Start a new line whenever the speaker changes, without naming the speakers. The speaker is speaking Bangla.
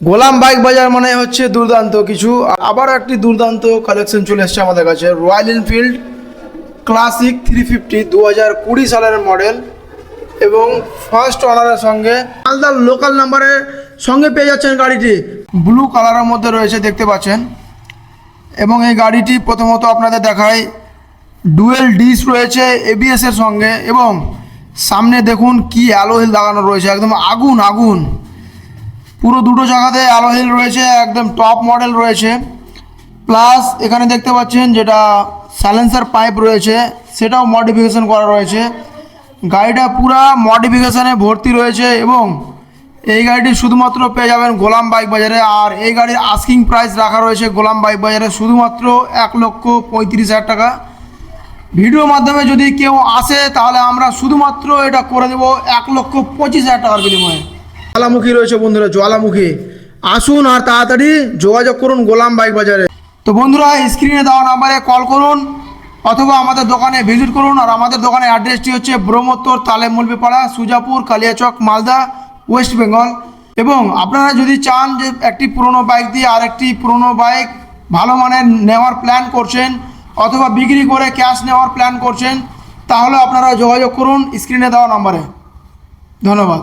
গোলাম বাইক বাজার মানে হচ্ছে দুর্দান্ত কিছু। আবার একটি দুর্দান্ত কালেকশন চলে এসেছে আমাদের কাছে। রয়্যাল এনফিল্ড ক্লাসিক 350 2020 সালের মডেল এবং ফার্স্ট ওনারের সঙ্গে মালদার লোকাল নাম্বারের সঙ্গে পেয়ে যাচ্ছেন গাড়িটি। ব্লু কালারের মধ্যে রয়েছে দেখতে পাচ্ছেন। এবং এই গাড়িটি প্রথমত আপনাদের দেখায়, ডুয়েল ডিস রয়েছে এবিএস এর সঙ্গে এবং সামনে দেখুন কি অ্যালোহিল লাগানো রয়েছে, একদম আগুন আগুন। পুরো দুটো জায়গাতে অ্যালোহিল রয়েছে, একদম টপ মডেল রয়েছে। প্লাস এখানে দেখতে পাচ্ছেন যেটা সাইলেন্সার পাইপ রয়েছে সেটাও মডিফিকেশন করা রয়েছে। গাড়িটা পুরা মডিফিকেশানে ভর্তি রয়েছে এবং এই গাড়িটি শুধুমাত্র পেয়ে যাবেন গোলাম বাইক বাজারে। আর এই গাড়ির আস্কিং প্রাইস রাখা রয়েছে গোলাম বাইক বাজারে শুধুমাত্র 1,35,000 টাকা। ভিডিওর মাধ্যমে যদি কেউ আসে তাহলে আমরা শুধুমাত্র এটা করে দেবো 1,25,000 টাকার বিনিময়ে। জ্বালামুখী রয়েছে বন্ধুরা, জ্বালামুখী। আসুন আর তাড়াতাড়ি যোগাযোগ করুন গোলাম বাইক বাজারে। তো বন্ধুরা, স্ক্রিনে দেওয়া নাম্বারে কল করুন অথবা আমাদের দোকানে ভিজিট করুন। আর আমাদের দোকানের অ্যাড্রেসটি হচ্ছে ব্রহ্মোত্তর তালেমুলবিপাড়া, সুজাপুর, কালিয়াচক, মালদা, ওয়েস্ট বেঙ্গল। এবং আপনারা যদি চান যে একটি পুরনো বাইক দিয়ে আরেকটি পুরনো বাইক ভালো মানের নেওয়ার প্ল্যান করছেন অথবা বিক্রি করে ক্যাশ নেওয়ার প্ল্যান করছেন, তাহলে আপনারা যোগাযোগ করুন স্ক্রিনে দেওয়া নাম্বারে। ধন্যবাদ।